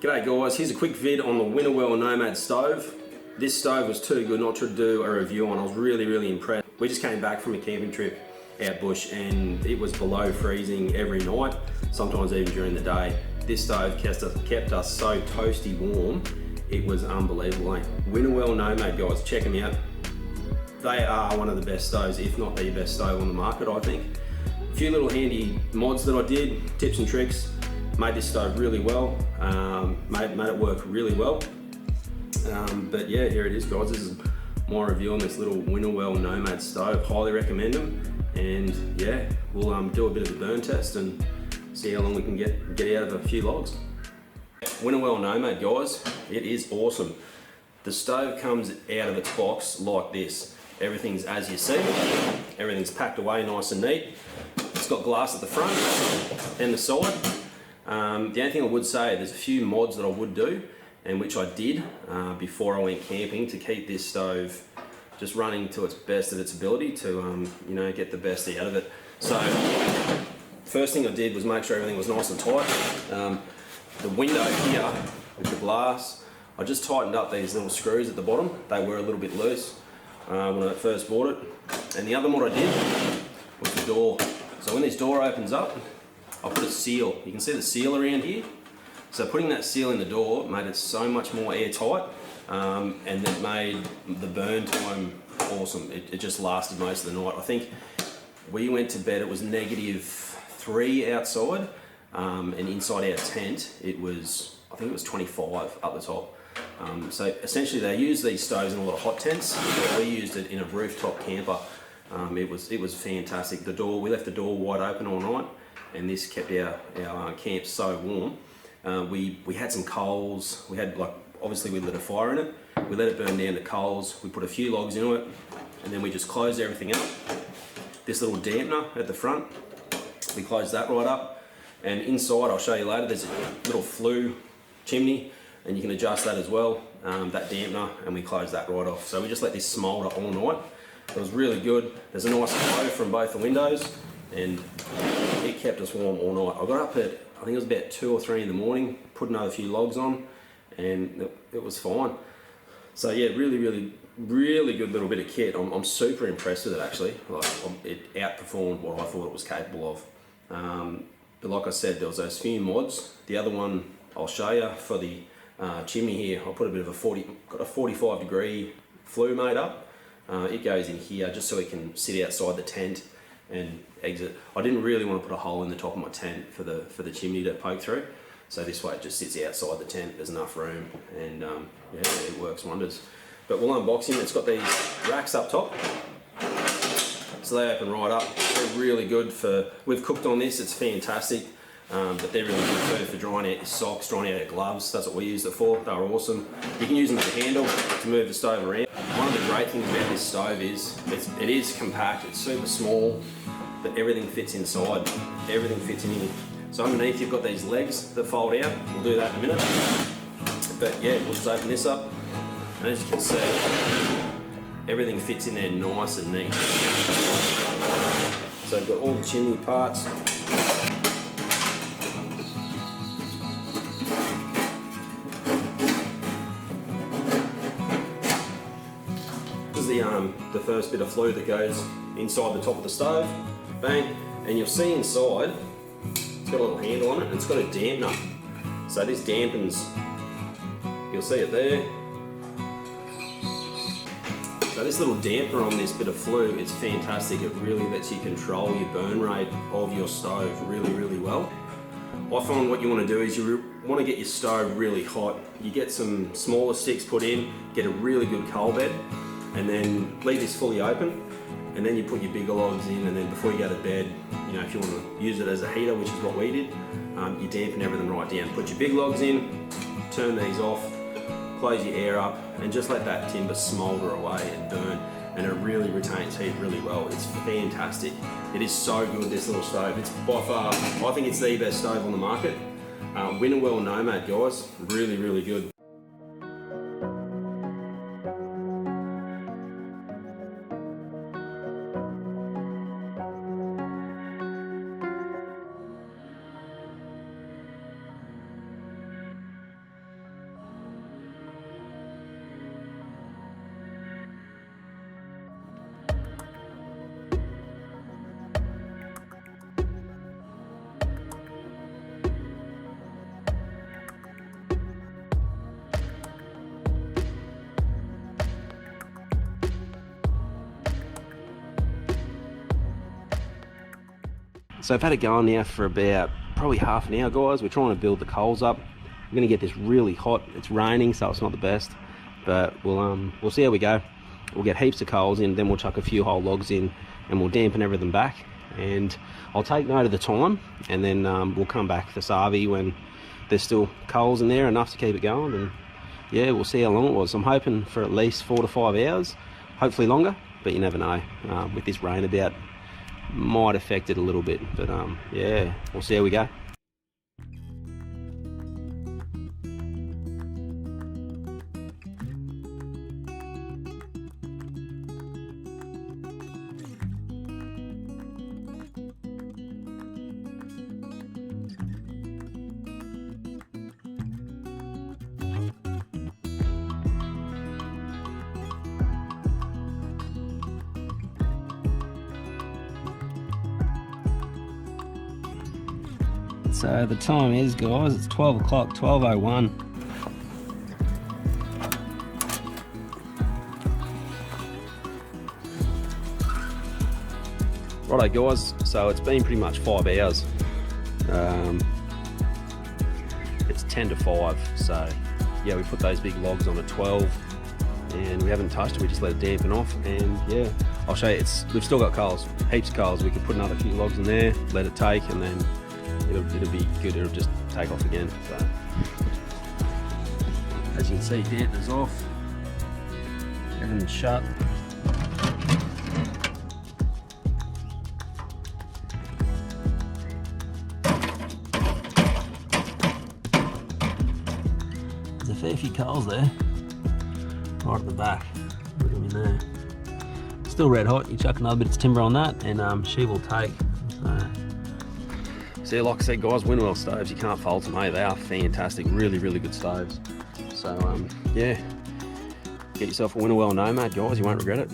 G'day guys, here's a quick vid on the Winnerwell Nomad stove. This stove was too good not to do a review on. I was really impressed. We just came back from a camping trip out bush and it was below freezing every night, sometimes even during the day. This stove kept us so toasty warm, it was unbelievable. Like, Winnerwell Nomad guys, check them out. They are one of the best stoves, if not the best stove on the market, I think. A few little handy mods that I did, tips and tricks, made this stove really well, made it work really well. But yeah, here it is guys, this is my review on this little Winnerwell Nomad stove. Highly recommend them, and yeah, we'll do a bit of a burn test and see how long we can get out of a few logs. Winnerwell Nomad guys, it is awesome. The stove comes out of its box like this. Everything's as you see, everything's packed away nice and neat. It's got glass at the front and the side. The only thing I would say, there's a few mods that I would do, and which I did before I went camping to keep this stove just running to its best of its ability to you know, get the best out of it. So first thing I did was make sure everything was nice and tight. The window here with the glass, I just tightened up these little screws at the bottom. They were a little bit loose when I first bought it. And the other mod I did was the door. So when this door opens up, I put a seal. You can see the seal around here. So putting that seal in the door made it so much more airtight, and it made the burn time awesome. It just lasted most of the night. I think we went to bed, it was -3 outside, and inside our tent it was, I think it was 25 up the top. So essentially they use these stoves in a lot of hot tents, but we used it in a rooftop camper. It was fantastic. The door, we left the door wide open all night, and this kept our camp so warm. We had some coals. We had, like, obviously we lit a fire in it. We let it burn down to coals. We put a few logs into it, and then we just closed everything up. This little dampener at the front, we closed that right up. And inside, I'll show you later, there's a little flue chimney, and you can adjust that as well, that dampener, and we closed that right off. So we just let this smoulder all night. It was really good. There's a nice glow from both the windows, and it kept us warm all night. I got up at, I think it was about 2 or 3 in the morning, put another few logs on, and it was fine. So yeah, really good little bit of kit. I'm super impressed with it actually. Like, it outperformed what I thought it was capable of. But like I said, there was those few mods. The other one I'll show you for the chimney here. I put a bit of got a 45 degree flue made up. It goes in here just so it can sit outside the tent and exit. I didn't really want to put a hole in the top of my tent for the chimney to poke through. So this way it just sits outside the tent, there's enough room, and yeah, it works wonders. But we'll unbox him. It's got these racks up top. So they open right up. They're really good for, we've cooked on this, it's fantastic. But they're really good too for drying out your socks, drying out your gloves. That's what we used it for. They were awesome. You can use them as a handle to move the stove around. One of the great things about this stove is it is compact, it's super small, but everything fits inside. Everything fits in here. So underneath you've got these legs that fold out. We'll do that in a minute. But yeah, we'll just open this up. And as you can see, everything fits in there nice and neat. So we've got all the chimney parts. This is the first bit of flue that goes inside the top of the stove. Bang, and you'll see inside, it's got a little handle on it, and it's got a dampener. So this dampens, you'll see it there. So this little dampener on this bit of flue, it's fantastic. It really lets you control your burn rate of your stove really well. I find what you want to do is you want to get your stove really hot. You get some smaller sticks put in, get a really good coal bed, and then leave this fully open. And then you put your bigger logs in, and then before you go to bed, you know, if you want to use it as a heater, which is what we did, you dampen everything right down. Put your big logs in, turn these off, close your air up, and just let that timber smoulder away and burn, and it really retains heat really well. It's fantastic. It is so good, this little stove. It's by far, I think it's the best stove on the market. Winnerwell Nomad guys, really good. So I've had it going now for about probably half an hour, guys. We're trying to build the coals up. We're gonna get this really hot. It's raining, so it's not the best, but we'll see how we go. We'll get heaps of coals in, then we'll chuck a few whole logs in, and we'll dampen everything back. And I'll take note of the time, and then we'll come back for Savi when there's still coals in there enough to keep it going. And yeah, we'll see how long it was. I'm hoping for at least 4 to 5 hours, hopefully longer, but you never know. With this rain about, might affect it a little bit, but yeah, we'll see how we go. So the time is, guys, it's 12 o'clock, 12:01. Righto, guys, so it's been pretty much 5 hours. It's 10 to 5, so yeah, we put those big logs on at 12 and we haven't touched it, we just let it dampen off. And yeah, I'll show you, we've still got coals, heaps of coals. We can put another few logs in there, let it take, and then it'll be good. It'll just take off again. So as you can see, damper's off, everything's shut. There's a fair few coals there, right at the back. Look at them in there. Still red hot. You chuck another bit of timber on that, and she will take. So like I said, guys, Winnerwell stoves, you can't fault them, eh? They are fantastic, really, really good stoves. So yeah, get yourself a Winnerwell Nomad, guys, you won't regret it.